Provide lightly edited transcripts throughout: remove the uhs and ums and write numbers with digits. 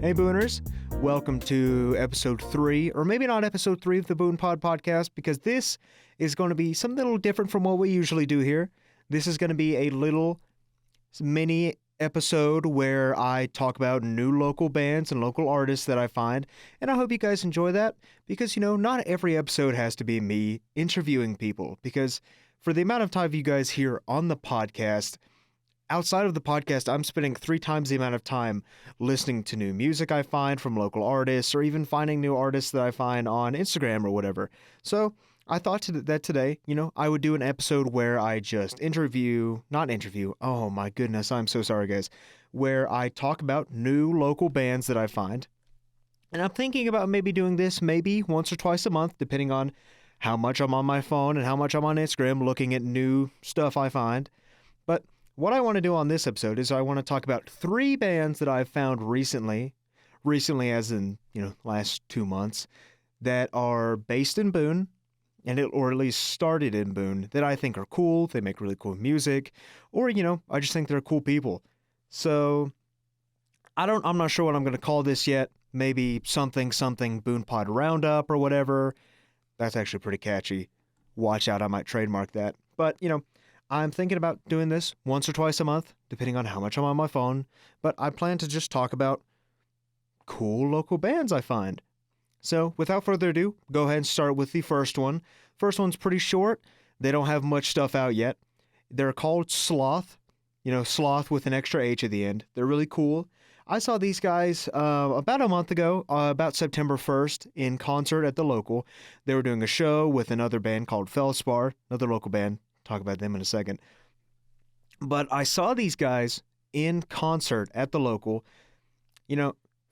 Hey Booners, welcome to episode 3, or maybe not episode 3 of the BoonePod podcast, because this is going to be something a little different from what we usually do here. This is going to be a little mini episode where I talk about new local bands and local artists that I find, and I hope you guys enjoy that, because, not every episode has to be me interviewing people, because for the amount of time you guys hear on the podcast, outside of the podcast, I'm spending 3 times the amount of time listening to new music I find from local artists, or even finding new artists that I find on Instagram or whatever. So I thought that today, I would do an episode where I just oh my goodness, I'm so sorry guys, where I talk about new local bands that I find. And I'm thinking about maybe doing this maybe once or twice a month, depending on how much I'm on my phone and how much I'm on Instagram looking at new stuff I find. But what I want to do on this episode is I want to talk about 3 bands that I've found recently as in, last 2 months, that are based in Boone, or at least started in Boone, that I think are cool, they make really cool music, or, I just think they're cool people. So, I'm not sure what I'm going to call this yet, maybe something BoonePod Roundup or whatever. That's actually pretty catchy. Watch out, I might trademark that. But, I'm thinking about doing this once or twice a month, depending on how much I'm on my phone, but I plan to just talk about cool local bands I find. So, without further ado, go ahead and start with the first one. First one's pretty short. They don't have much stuff out yet. They're called Sloth. Sloth with an extra H at the end. They're really cool. I saw these guys about a month ago, about September 1st, in concert at the local. They were doing a show with another band called Feldspar, another local band. Talk about them in a second. But I saw these guys in concert at the local.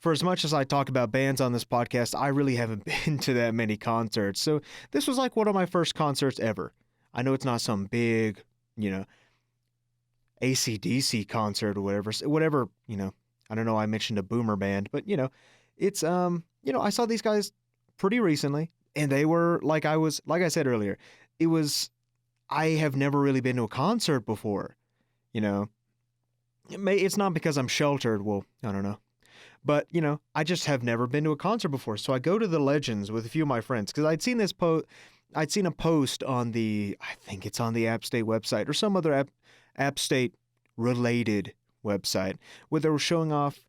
For as much as I talk about bands on this podcast, I really haven't been to that many concerts. So this was like one of my first concerts ever. I know it's not some big, AC/DC concert or whatever, I don't know, I mentioned a boomer band, but it's I saw these guys pretty recently, and they were like I said earlier, I have never really been to a concert before, It's not because I'm sheltered, well, I don't know. But, I just have never been to a concert before. So I go to the Legends with a few of my friends, because I'd seen a post on I think it's on the App State website, or some other App State related website, where they were showing off,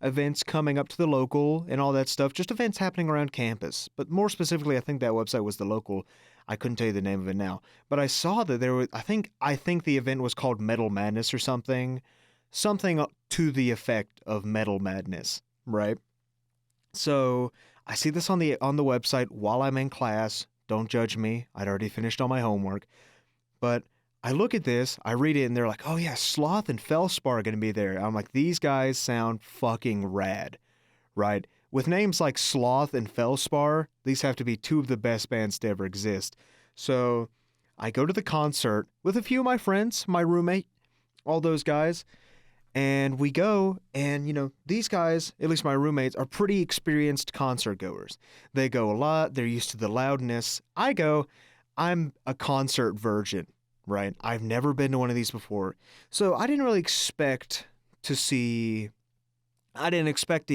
events coming up to the local and all that stuff, just events happening around campus. But more specifically, I think that website was the local. I couldn't tell you the name of it now, but I saw that there was, I think the event was called Metal Madness or something to the effect of Metal Madness, right? So I see this on the website while I'm in class. Don't judge me. I'd already finished all my homework, but I look at this, I read it, and they're like, oh yeah, Sloth and Feldspar are going to be there. I'm like, these guys sound fucking rad, right? With names like Sloth and Feldspar, these have to be 2 of the best bands to ever exist. So I go to the concert with a few of my friends, my roommate, all those guys, and we go, and, these guys, at least my roommates, are pretty experienced concert goers. They go a lot, they're used to the loudness. I'm a concert virgin, right? I've never been to one of these before. So I didn't really expect to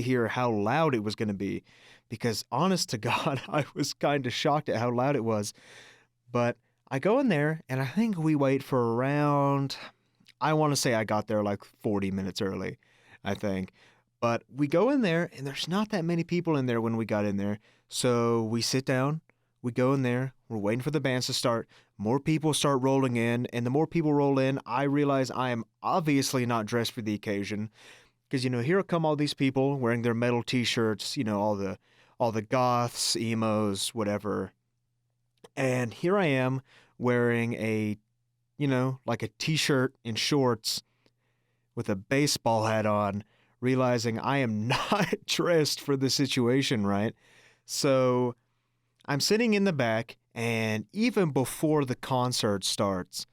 hear how loud it was going to be, because honest to God, I was kind of shocked at how loud it was. But I go in there, and I think we wait for around, I want to say I got there like 40 minutes early, I think. But we go in there, and there's not that many people in there when we got in there. So we sit down, we go in there, we're waiting for the bands to start. More people start rolling in, and the more people roll in, I realize I am obviously not dressed for the occasion. Because, here come all these people wearing their metal t-shirts, all the goths, emos, whatever. And here I am wearing a t-shirt and shorts with a baseball hat on, realizing I am not dressed for the situation, right? So I'm sitting in the back, and even before the concert starts,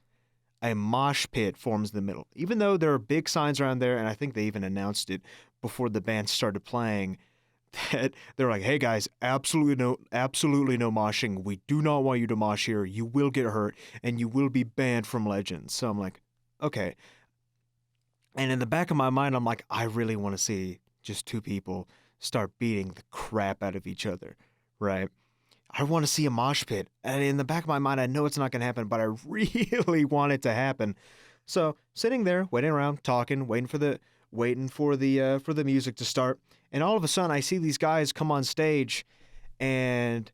a mosh pit forms in the middle. Even though there are big signs around there, and I think they even announced it before the band started playing, that they're like, hey guys, absolutely no moshing. We do not want you to mosh here. You will get hurt, and you will be banned from Legends. So I'm like, okay. And in the back of my mind, I'm like, I really want to see just two people start beating the crap out of each other, right? I want to see a mosh pit. And in the back of my mind, I know it's not going to happen, but I really want it to happen. So sitting there, waiting around, talking, waiting for the music to start. And all of a sudden I see these guys come on stage and,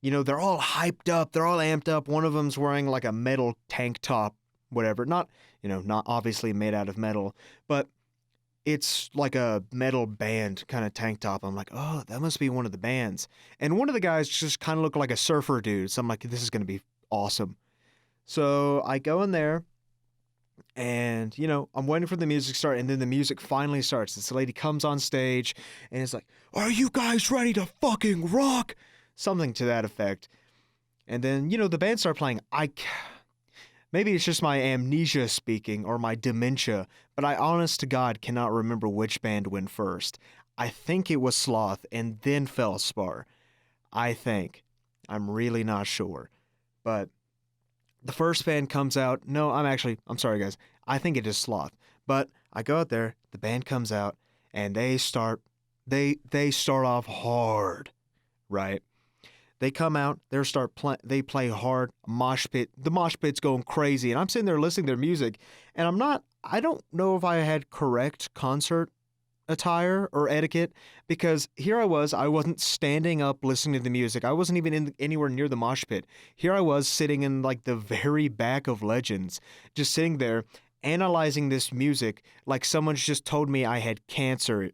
they're all hyped up. They're all amped up. One of them's wearing like a metal tank top, whatever. Not obviously made out of metal, but it's like a metal band kind of tank top. I'm like, oh, that must be one of the bands. And one of the guys just kind of looked like a surfer dude. So I'm like, this is going to be awesome. So I go in there and, I'm waiting for the music to start. And then the music finally starts. This lady comes on stage and is like, are you guys ready to fucking rock? Something to that effect. And then, the band started playing. Maybe it's just my amnesia speaking or my dementia, but I honest to God cannot remember which band went first. I think it was Sloth and then Feldspar. I think. I'm really not sure. But the first band comes out. No, I'm sorry guys. I think it is Sloth. But I go out there, the band comes out, and they start off hard, right? They come out, they play hard, mosh pit. The mosh pit's going crazy, and I'm sitting there listening to their music, and I don't know if I had correct concert attire or etiquette, because here I wasn't standing up listening to the music. I wasn't even anywhere near the mosh pit. Here I was sitting in like the very back of Legends, just sitting there analyzing this music like someone's just told me I had cancer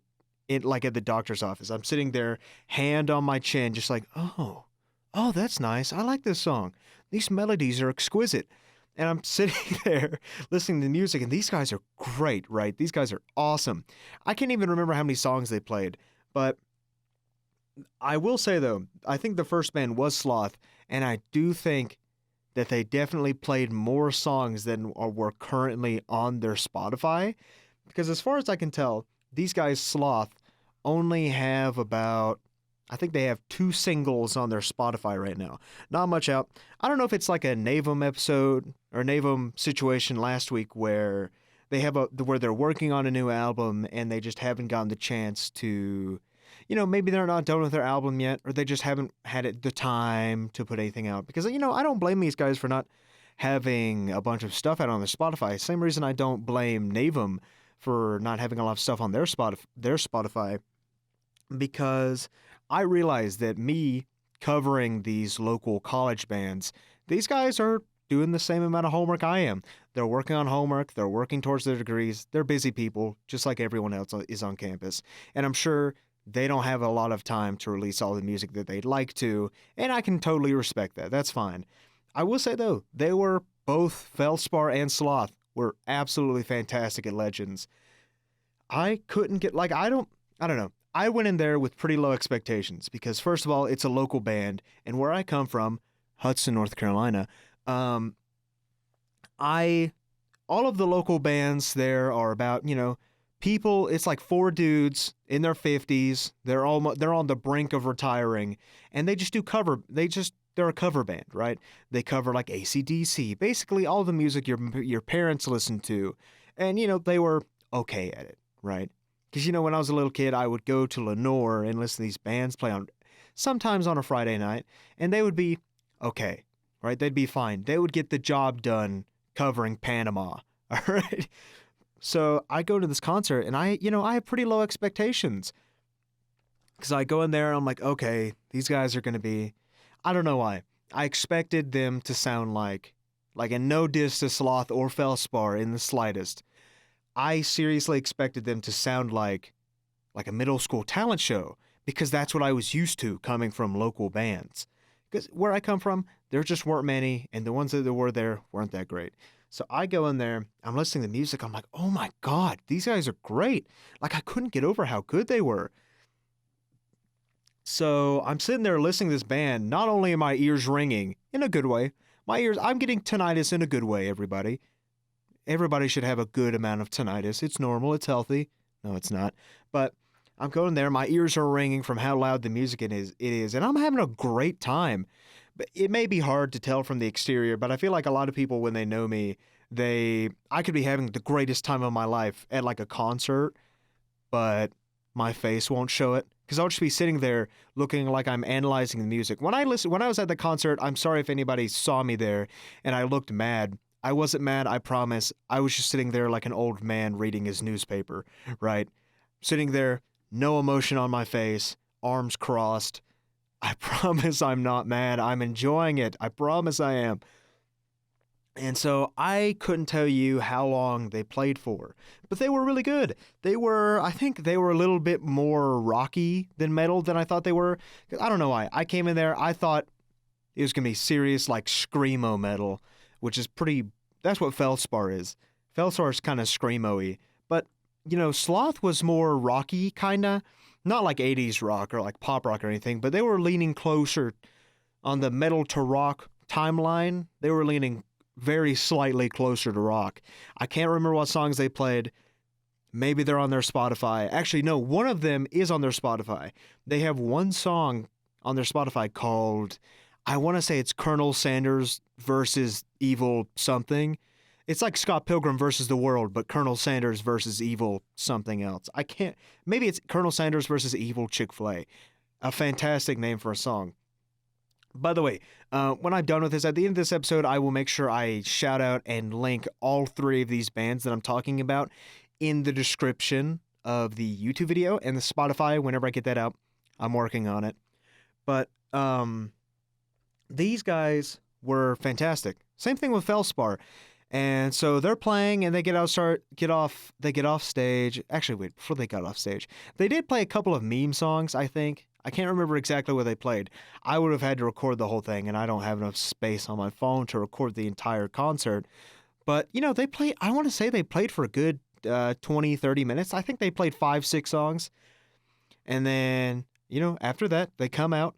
like at the doctor's office. I'm sitting there, hand on my chin, just like, oh, that's nice. I like this song. These melodies are exquisite. And I'm sitting there listening to the music, and these guys are great, right? These guys are awesome. I can't even remember how many songs they played, but I will say, though, I think the first band was Sloth, and I do think that they definitely played more songs than were currently on their Spotify, because as far as I can tell, these guys, Sloth, only have I think they have 2 singles on their Spotify right now. Not much out. I don't know if it's like a Navum episode or Navum situation last week where where they're working on a new album and they just haven't gotten the chance to, maybe they're not done with their album yet, or they just haven't had the time to put anything out. Because, I don't blame these guys for not having a bunch of stuff out on their Spotify. Same reason I don't blame Navum for not having a lot of stuff on their Spotify, because I realize that me covering these local college bands, these guys are doing the same amount of homework I am. They're working on homework. They're working towards their degrees. They're busy people, just like everyone else is on campus. And I'm sure they don't have a lot of time to release all the music that they'd like to, and I can totally respect that. That's fine. I will say, though, they were both Feldspar and Sloth were absolutely fantastic at Legends. I couldn't get, I don't know. I went in there with pretty low expectations because, first of all, it's a local band, and where I come from, Hudson, North Carolina, all of the local bands there are about, people. It's like 4 dudes in their 50s. They're on the brink of retiring, and they just do cover. They're a cover band, right? They cover like AC/DC, basically all the music your parents listen to, and they were okay at it, right? Because, when I was a little kid, I would go to Lenore and listen to these bands play sometimes on a Friday night, and they would be okay, right? They'd be fine. They would get the job done covering Panama, all right? So I go to this concert, and I have pretty low expectations. Because I go in there, and I'm like, okay, these guys are going to be, I don't know why. I expected them to sound like a no diss to Sloth or Feldspar in the slightest. I seriously expected them to sound like a middle school talent show, because that's what I was used to coming from local bands. Because where I come from, there just weren't many, and the ones that were there weren't that great. So I go in there, I'm listening to music, I'm like, oh my God, these guys are great. I couldn't get over how good they were. So I'm sitting there listening to this band. Not only are my ears ringing, in a good way, I'm getting tinnitus in a good way, everybody. Everybody should have a good amount of tinnitus. It's normal. It's healthy. No, it's not. But I'm going there. My ears are ringing from how loud the music it is. And I'm having a great time. But it may be hard to tell from the exterior, but I feel like a lot of people, when they know me, I could be having the greatest time of my life at a concert, but my face won't show it. Because I'll just be sitting there looking like I'm analyzing the music. When I was at the concert, I'm sorry if anybody saw me there and I looked mad. I wasn't mad, I promise. I was just sitting there like an old man reading his newspaper, right? Sitting there, no emotion on my face, arms crossed. I promise I'm not mad. I'm enjoying it. I promise I am. And so I couldn't tell you how long they played for, but they were really good. I think they were a little bit more rocky than metal than I thought they were. I don't know why. I came in there, I thought it was going to be serious, like screamo metal, which is that's what Feldspar is. Feldspar is kind of screamo-y, but, Sloth was more rocky, kind of. Not like 80s rock or like pop rock or anything, but they were leaning closer on the metal to rock timeline. They were leaning very slightly closer to rock. I can't remember what songs they played. Maybe they're on their Spotify. Actually, no, one of them is on their Spotify. They have one song on their Spotify called, I want to say it's Colonel Sanders versus Evil something. It's like Scott Pilgrim versus the World, but Colonel Sanders versus Evil something else. Maybe it's Colonel Sanders versus Evil Chick-fil-A. A fantastic name for a song. By the way, when I'm done with this, at the end of this episode, I will make sure I shout out and link all 3 of these bands that I'm talking about in the description of the YouTube video and the Spotify whenever I get that out. I'm working on it. But these guys were fantastic. Same thing with Feldspar. And so they're playing and they get off stage. Actually, wait, before they got off stage, they did play a couple of meme songs, I think. I can't remember exactly what they played. I would have had to record the whole thing, and I don't have enough space on my phone to record the entire concert. But, I want to say they played for a good 20, 30 minutes. I think they played 5, 6 songs. And then, after that, they come out.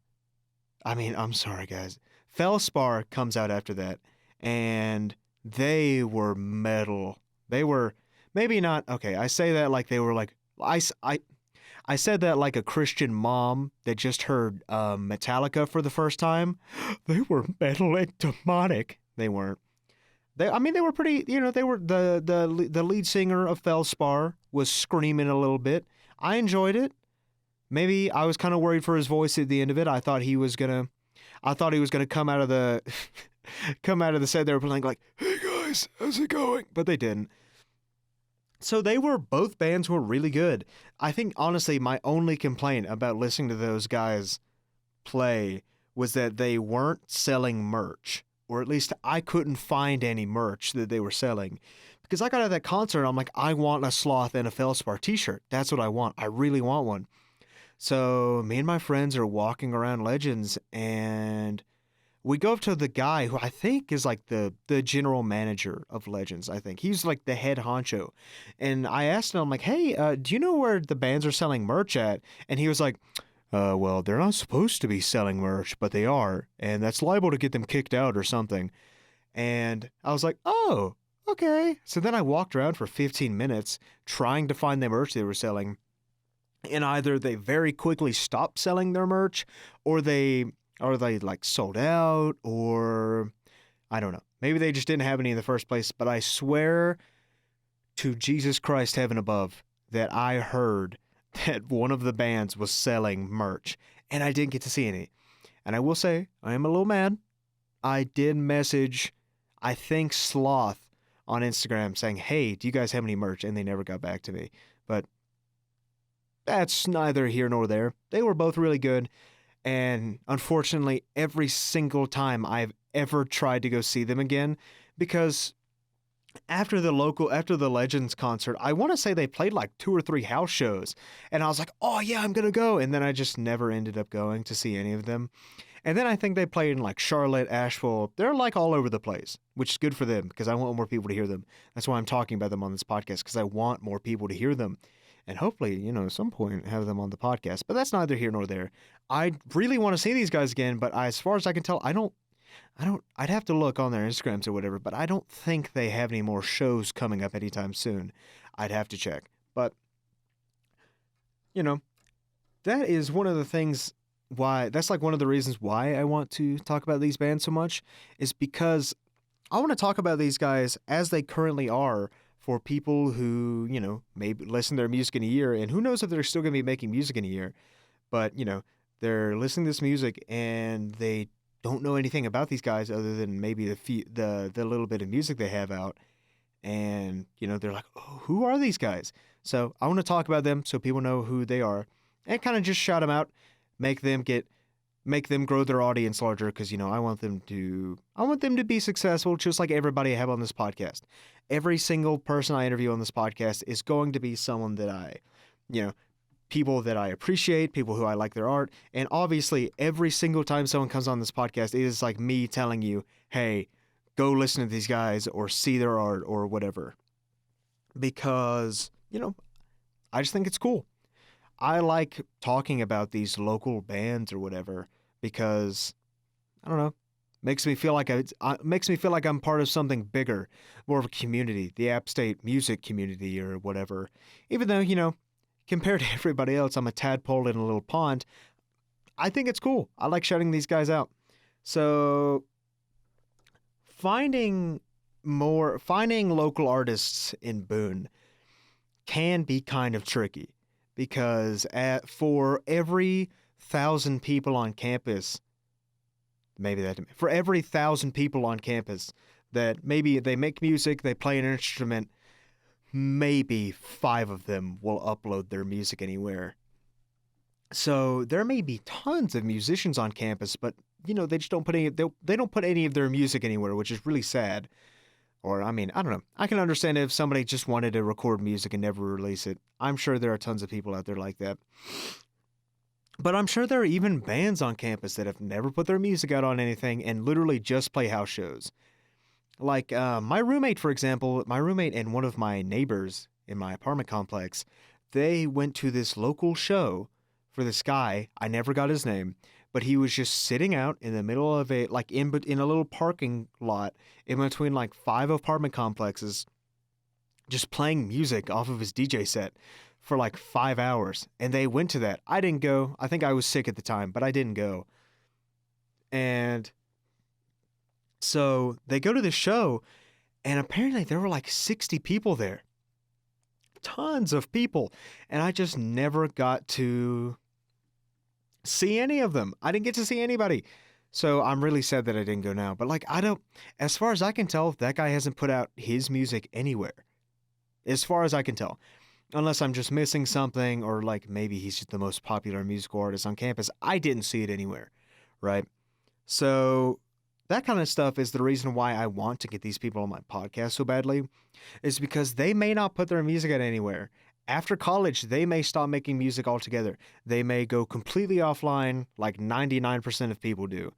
I mean, I'm sorry, guys. Feldspar comes out after that, and they were metal. They were maybe not, okay, I say that like they were like, I said that like a Christian mom that just heard Metallica for the first time. They were metal and demonic. They weren't. They were pretty, they were, the lead singer of Feldspar was screaming a little bit. I enjoyed it. Maybe I was kind of worried for his voice at the end of it. I thought he was gonna come out of the set there playing like, hey guys, how's it going? But they didn't. So both bands were really good. I think, honestly, my only complaint about listening to those guys play was that they weren't selling merch. Or at least I couldn't find any merch that they were selling. Because I got out of that concert, I'm like, I want a Sloth and a Feldspar t-shirt. That's what I want. I really want one. So me and my friends are walking around Legends, and we go up to the guy who I think is like the general manager of Legends, I think. He's like the head honcho. And I asked him, I'm like, hey, do you know where the bands are selling merch at? And he was like, well, they're not supposed to be selling merch, but they are. And that's liable to get them kicked out or something. And I was like, oh, okay. So then I walked around for 15 minutes trying to find the merch they were selling. And either they very quickly stopped selling their merch, or they like sold out, or I don't know. Maybe they just didn't have any in the first place. But I swear to Jesus Christ, heaven above, that I heard that one of the bands was selling merch, and I didn't get to see any. And I will say, I am a little mad. I did message, I think, Sloth on Instagram saying, hey, do you guys have any merch? And they never got back to me. But that's neither here nor there. They were both really good. And unfortunately, every single time I've ever tried to go see them again, because after the Legends concert, I want to say they played like 2 or 3 house shows. And I was like, oh yeah, I'm going to go. And then I just never ended up going to see any of them. And then I think they played in like Charlotte, Asheville. They're like all over the place, which is good for them because I want more people to hear them. That's why I'm talking about them on this podcast, because I want more people to hear them. And hopefully, at some point have them on the podcast. But that's neither here nor there. I really want to see these guys again, but as far as I can tell, I'd have to look on their Instagrams or whatever, but I don't think they have any more shows coming up anytime soon. I'd have to check. But, that is one of the things that's like one of the reasons why I want to talk about these bands so much, is because I want to talk about these guys as they currently are for people who, maybe listen to their music in a year, and who knows if they're still going to be making music in a year, but, they're listening to this music and they don't know anything about these guys other than maybe the little bit of music they have out. And, they're like, oh, who are these guys? So I want to talk about them so people know who they are and kind of just shout them out, make them grow their audience larger because, I want them to be successful just like everybody I have on this podcast. Every single person I interview on this podcast is going to be someone that people that I appreciate, people who I like their art. And obviously, every single time someone comes on this podcast, it is like me telling you, hey, go listen to these guys or see their art or whatever. Because, I just think it's cool. I like talking about these local bands or whatever because, I don't know, makes me feel like I'm part of something bigger, more of a community, the App State music community or whatever. Even though, compared to everybody else, I'm a tadpole in a little pond. I think it's cool. I like shouting these guys out. So finding local artists in Boone can be kind of tricky because for every 1,000 people on campus, for every 1,000 people on campus that maybe they make music, they play an instrument, maybe 5 of them will upload their music anywhere. So there may be tons of musicians on campus, but they just don't put any of their music anywhere, which is really sad. Or I don't know. I can understand if somebody just wanted to record music and never release it. I'm sure there are tons of people out there like that. But I'm sure there are even bands on campus that have never put their music out on anything and literally just play house shows. Like my roommate, for example, and one of my neighbors in my apartment complex, they went to this local show for this guy. I never got his name, but he was just sitting out in the middle of in a little parking lot in between 5 apartment complexes, just playing music off of his DJ set for 5 hours. And they went to that. I didn't go. I think I was sick at the time, but I didn't go. And so they go to the show, and apparently there were 60 people there. Tons of people. And I just never got to see any of them. I didn't get to see anybody. So I'm really sad that I didn't go now. But as far as I can tell, that guy hasn't put out his music anywhere. As far as I can tell. Unless I'm just missing something, or maybe he's just the most popular musical artist on campus. I didn't see it anywhere. Right? So that kind of stuff is the reason why I want to get these people on my podcast so badly, is because they may not put their music out anywhere. After college, they may stop making music altogether. They may go completely offline like 99% of people do.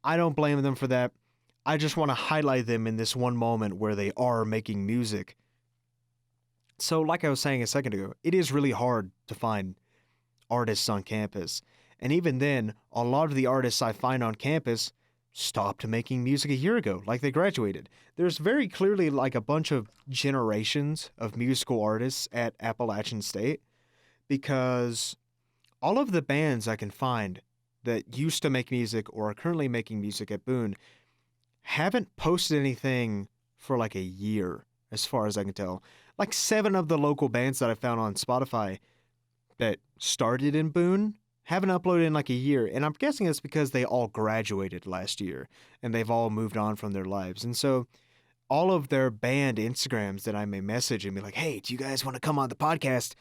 I don't blame them for that. I just want to highlight them in this one moment where they are making music. So like I was saying a second ago, it is really hard to find artists on campus. And even then, a lot of the artists I find on campus stopped making music a year ago, like they graduated. There's very clearly a bunch of generations of musical artists at Appalachian State, because all of the bands I can find that used to make music or are currently making music at Boone haven't posted anything for a year, as far as I can tell. 7 of the local bands that I found on Spotify that started in Boone haven't uploaded in a year, and I'm guessing it's because they all graduated last year, and they've all moved on from their lives. And so all of their band Instagrams that I may message and be like, hey, do you guys want to come on the podcast?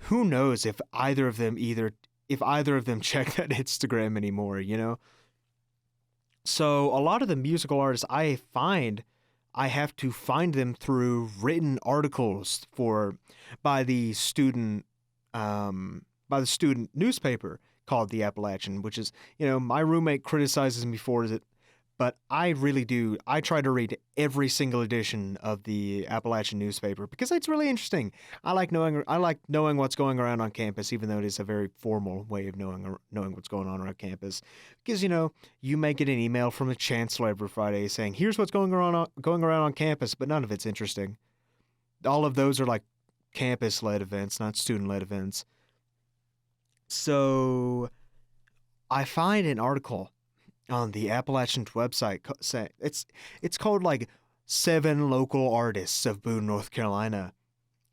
Who knows if either of them check that Instagram anymore, So a lot of the musical artists I find, I have to find them through written articles by the student newspaper called The Appalachian, which is, my roommate criticizes me for it, but I really do. I try to read every single edition of the Appalachian newspaper because it's really interesting. I like knowing what's going around on campus, even though it is a very formal way of knowing what's going on around campus. Because, you may get an email from the chancellor every Friday saying, here's what's going around on campus, but none of it's interesting. All of those are campus-led events, not student-led events. So I find an article on the Appalachian website saying it's called 7 local artists of Boone, North Carolina,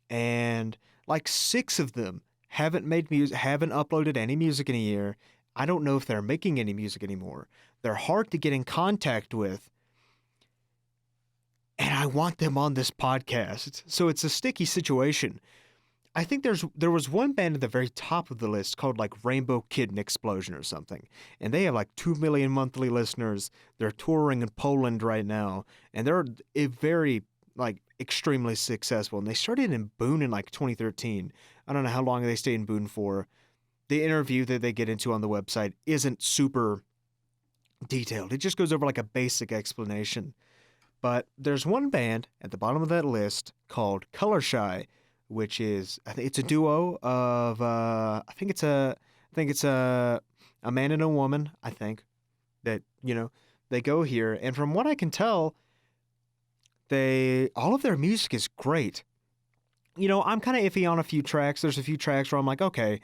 and like 6 of them haven't made music, haven't uploaded any music in a year. I don't know if they're making any music anymore. They're hard to get in contact with, and I want them on this podcast. So it's a sticky situation. I think there was one band at the very top of the list called like Rainbow Kitten Explosion or something, and they have like 2 million monthly listeners. They're touring in Poland right now, and they're a very like extremely successful. And they started in Boone in like 2013. I don't know how long they stayed in Boone for. The interview that they get into on the website isn't super detailed. It just goes over like a basic explanation. But there's one band at the bottom of that list called Color Shy, which is I think it's a duo of I think it's a man and a woman, I think, that they go here, and from what I can tell, all of their music is great. I'm kind of iffy on a few tracks. There's a few tracks where I'm like, okay,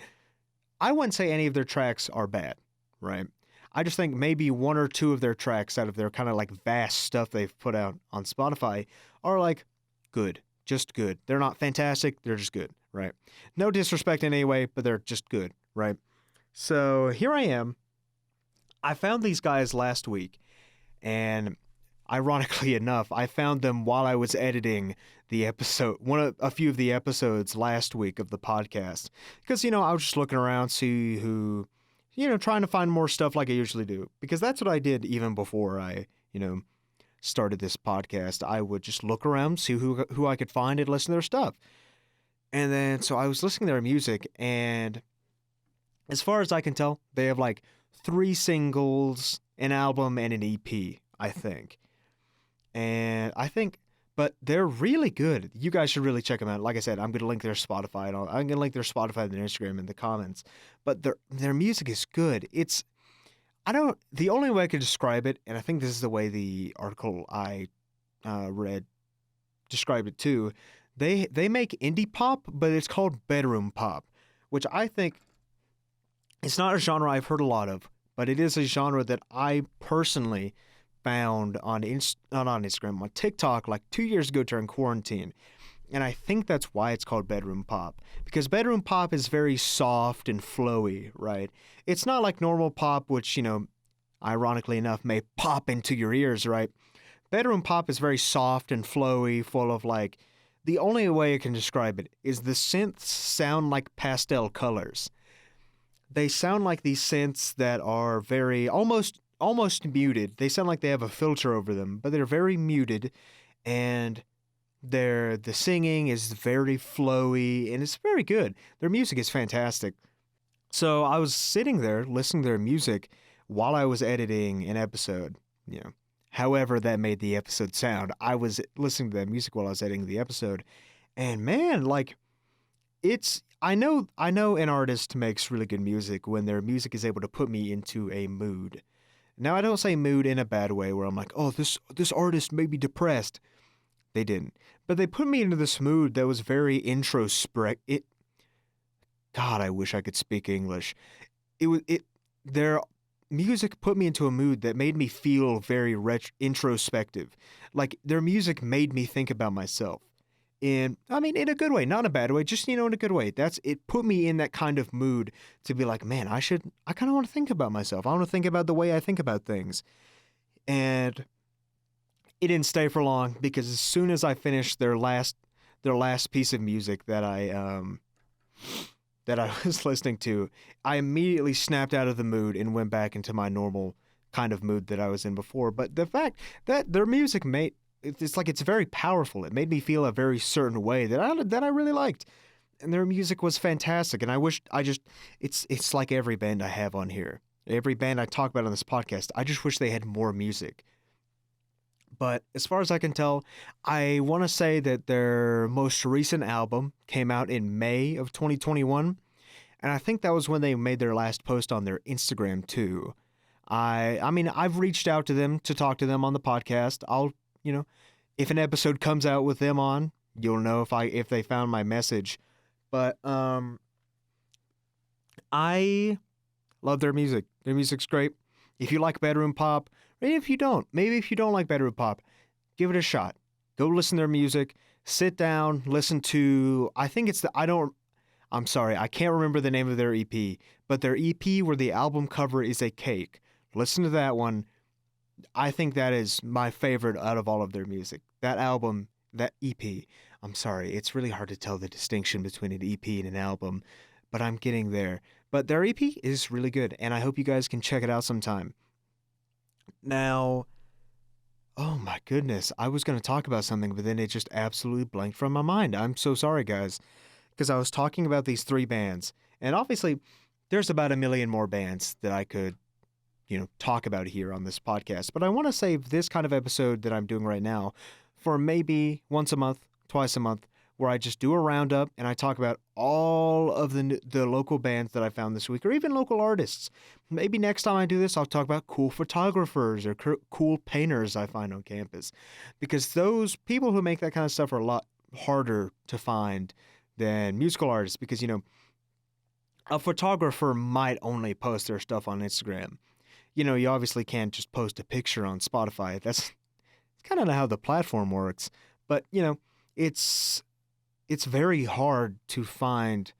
I wouldn't say any of their tracks are bad, right? I just think maybe 1 or 2 of their tracks out of their kind of like vast stuff they've put out on Spotify are like good. Just good. They're not fantastic. They're just good, right? No disrespect in any way, but they're just good, right? So here I am. I found these guys last week, and ironically enough, I found them while I was editing the episode, a few of the episodes last week of the podcast, because I was just looking around, see who, trying to find more stuff like I usually do, because that's what I did even before I, started this podcast. I would just look around, see who I could find and listen to their stuff. And then, so I was listening to their music, and as far as I can tell, they have like 3 singles, an album, and an EP, I think. And I think, but they're really good. You guys should really check them out. Like I said, I'm going to link their Spotify and all. I'm going to link their Spotify and their Instagram in the comments. But their music is good. The only way I could describe it, and I think this is the way the article I read described it too, they make indie pop, but it's called bedroom pop, which I think it's not a genre I've heard a lot of, but it is a genre that I personally found on not on Instagram, on TikTok like 2 years ago during quarantine. And I think that's why it's called bedroom pop, because bedroom pop is very soft and flowy, right? It's not like normal pop, which, ironically enough, may pop into your ears, right? Bedroom pop is very soft and flowy, full of like, the only way I can describe it is the synths sound like pastel colors. They sound like these synths that are very, almost muted. They sound like they have a filter over them, but they're very muted, and the singing is very flowy, and it's very good. Their music is fantastic. So I was sitting there listening to their music while I was editing an episode, however that made the episode sound. I was listening to that music while I was editing the episode, and man, like, I know an artist makes really good music when their music is able to put me into a mood. Now, I don't say mood in a bad way where I'm like, oh, this artist made me depressed. They didn't. But they put me into this mood that was very introspective. God, I wish I could speak English. Their music put me into a mood that made me feel very introspective. Like, their music made me think about myself. In a good way, not in a bad way, just, in a good way. It put me in that kind of mood to be like, man, I kind of want to think about myself. I want to think about the way I think about things. And it didn't stay for long, because as soon as I finished their last piece of music that I was listening to, I immediately snapped out of the mood and went back into my normal kind of mood that I was in before. But the fact that their music it's very powerful. It made me feel a very certain way that I really liked, and their music was fantastic. And it's like every band I have on here, every band I talk about on this podcast. I just wish they had more music. But as far as I can tell, I want to say that their most recent album came out in May of 2021, and I think that was when they made their last post on their Instagram too. I've reached out to them to talk to them on the podcast. I'll, if an episode comes out with them on, you'll know if they found my message. But I love their music. Their music's great. If you like bedroom pop, maybe if you don't like bedroom pop, give it a shot. Go listen to their music. Sit down, listen to, I'm sorry, I can't remember the name of their EP, but their EP where the album cover is a cake. Listen to that one. I think that is my favorite out of all of their music. That album, that EP. I'm sorry, it's really hard to tell the distinction between an EP and an album, but I'm getting there. But their EP is really good, and I hope you guys can check it out sometime. Now, oh my goodness, I was going to talk about something, but then it just absolutely blanked from my mind. I'm so sorry, guys, because I was talking about these 3 bands, and obviously there's about a million more bands that I could, talk about here on this podcast, but I want to save this kind of episode that I'm doing right now for maybe once a month, twice a month, where I just do a roundup and I talk about all of the local bands that I found this week, or even local artists. Maybe next time I do this, I'll talk about cool photographers or cool painters I find on campus, because those people who make that kind of stuff are a lot harder to find than musical artists, because, a photographer might only post their stuff on Instagram. You obviously can't just post a picture on Spotify. That's kind of how the platform works. But, it's very hard to find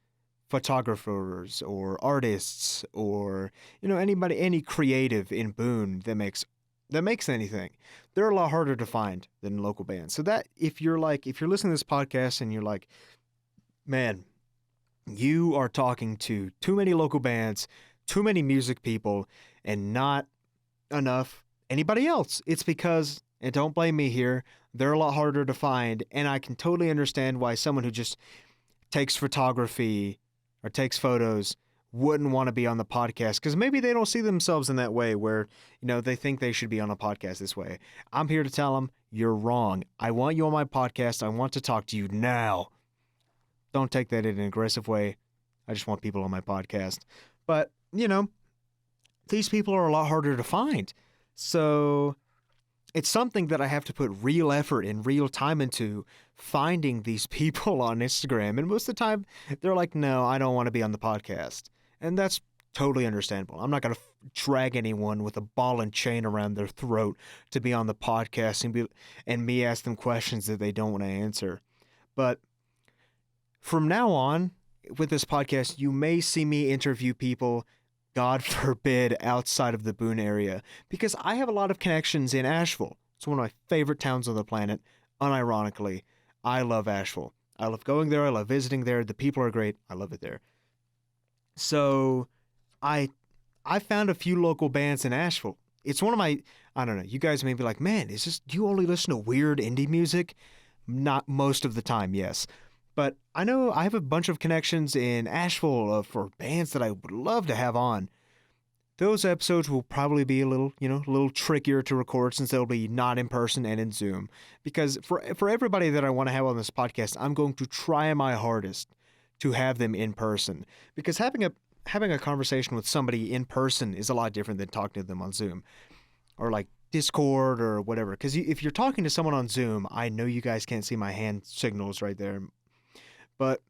photographers or artists or, any creative in Boone that makes anything. They're a lot harder to find than local bands. So that if you're listening to this podcast and you're like, man, you are talking to too many local bands, too many music people, and not enough anybody else, it's because, and don't blame me here, they're a lot harder to find, and I can totally understand why someone who just takes photography or takes photos wouldn't want to be on the podcast, because maybe they don't see themselves in that way where, they think they should be on a podcast this way. I'm here to tell them, you're wrong. I want you on my podcast. I want to talk to you now. Don't take that in an aggressive way. I just want people on my podcast. But, these people are a lot harder to find. So it's something that I have to put real effort and real time into, finding these people on Instagram. And most of the time, they're like, no, I don't want to be on the podcast. And that's totally understandable. I'm not going to drag anyone with a ball and chain around their throat to be on the podcast and me ask them questions that they don't want to answer. But from now on, with this podcast, you may see me interview people, God forbid, outside of the Boone area, because I have a lot of connections in Asheville. It's one of my favorite towns on the planet. Unironically, I love Asheville. I love going there. I love visiting there. The people are great. I love it there. So I found a few local bands in Asheville. It's one of my, I don't know, you guys may be like, man, do you only listen to weird indie music? Not most of the time, yes. But I know I have a bunch of connections in Asheville for bands that I would love to have on. Those episodes will probably be a little trickier to record, since they'll be not in person and in Zoom. Because for everybody that I want to have on this podcast, I'm going to try my hardest to have them in person. Because having a conversation with somebody in person is a lot different than talking to them on Zoom or like Discord or whatever. Because if you're talking to someone on Zoom, I know you guys can't see my hand signals right there. But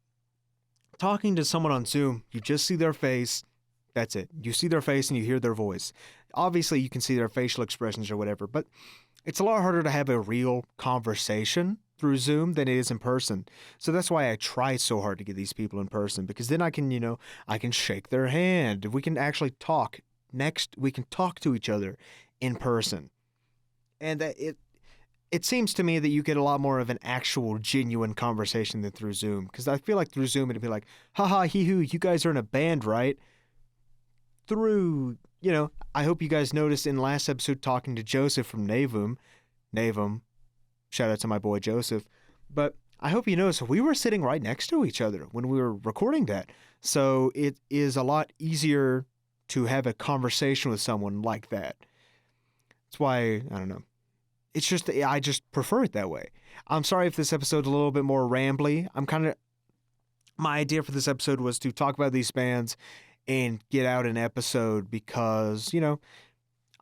talking to someone on Zoom, you just see their face. That's it. You see their face and you hear their voice. Obviously, you can see their facial expressions or whatever, but it's a lot harder to have a real conversation through Zoom than it is in person. So that's why I try so hard to get these people in person, because then I can shake their hand. We can actually talk. Next, we can talk to each other in person. And it seems to me that you get a lot more of an actual, genuine conversation than through Zoom. Because I feel like through Zoom, it'd be like, haha, hee-hoo, you guys are in a band, right? Through, I hope you guys noticed in last episode talking to Joseph from Navum, shout out to my boy Joseph. But I hope you noticed we were sitting right next to each other when we were recording that. So it is a lot easier to have a conversation with someone like that. That's why, I don't know. It's just, I just prefer it that way. I'm sorry if this episode's a little bit more rambly. My idea for this episode was to talk about these bands and get out an episode because,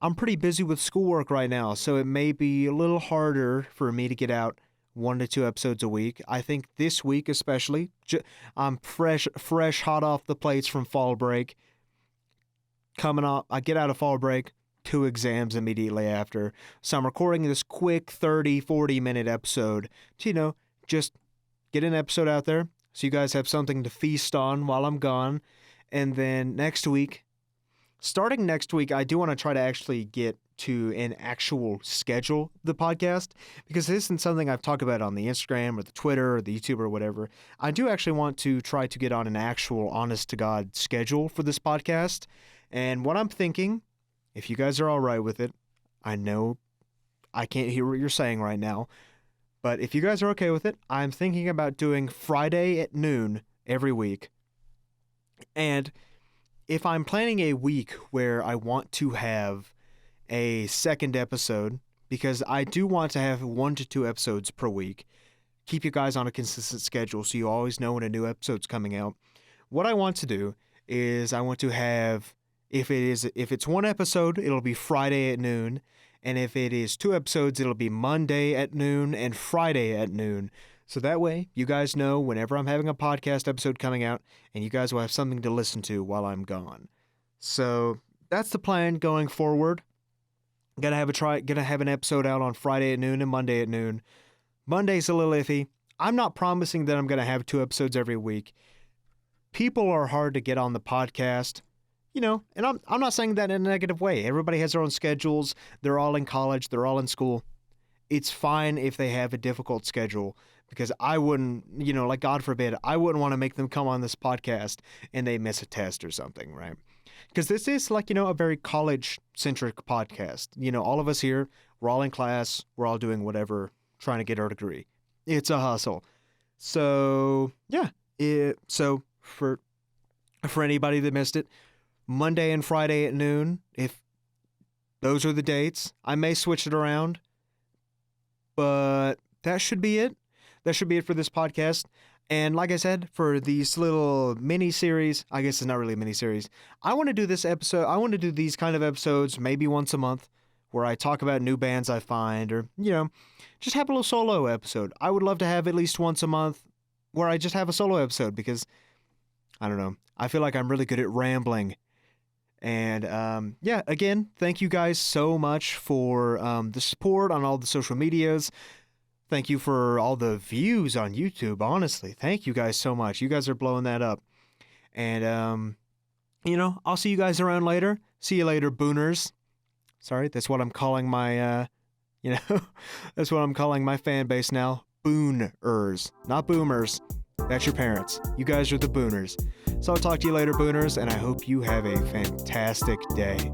I'm pretty busy with schoolwork right now. So it may be a little harder for me to get out 1 to 2 episodes a week. I think this week especially, I'm fresh hot off the plates from fall break. I get out of fall break, 2 exams immediately after. So I'm recording this quick 30, 40-minute episode to, just get an episode out there so you guys have something to feast on while I'm gone. And then starting next week, I do want to try to actually get to an actual schedule of the podcast, because this isn't something I've talked about on the Instagram or the Twitter or the YouTube or whatever. I do actually want to try to get on an actual honest-to-God schedule for this podcast. And what I'm thinking, if you guys are all right with it, I know I can't hear what you're saying right now, but if you guys are okay with it, I'm thinking about doing Friday at noon every week. And if I'm planning a week where I want to have a second episode, because I do want to have 1 to 2 episodes per week, keep you guys on a consistent schedule so you always know when a new episode's coming out. What I want to do is I want to have, if it's 1 episode, it'll be Friday at noon, and if it is 2 episodes, it'll be Monday at noon and Friday at noon. So that way, you guys know whenever I'm having a podcast episode coming out, and you guys will have something to listen to while I'm gone. So that's the plan going forward. Gonna have an episode out on Friday at noon and Monday at noon. Monday's a little iffy. I'm not promising that I'm gonna have 2 episodes every week. People are hard to get on the podcast, and I'm not saying that in a negative way. Everybody has their own schedules. They're all in college. They're all in school. It's fine if they have a difficult schedule, because I wouldn't, like God forbid, I wouldn't want to make them come on this podcast and they miss a test or something, right? Because this is a very college-centric podcast. All of us here, we're all in class, we're all doing whatever, trying to get our degree. It's a hustle. So, yeah. So, for anybody that missed it, Monday and Friday at noon, if those are the dates, I may switch it around, but that should be it. That should be it for this podcast. And like I said, for these little mini-series, I guess it's not really a mini-series, I want to do these kind of episodes maybe once a month where I talk about new bands I find, or, just have a little solo episode. I would love to have at least once a month where I just have a solo episode, because, I don't know, I feel like I'm really good at rambling. And, again, thank you guys so much for the support on all the social medias. Thank you for all the views on YouTube, honestly. Thank you guys so much. You guys are blowing that up. And, I'll see you guys around later. See you later, Booners. Sorry, that's what I'm calling my, that's what I'm calling my fan base now. Booners, not Boomers. That's your parents. You guys are the Booners. So I'll talk to you later, Booners, and I hope you have a fantastic day.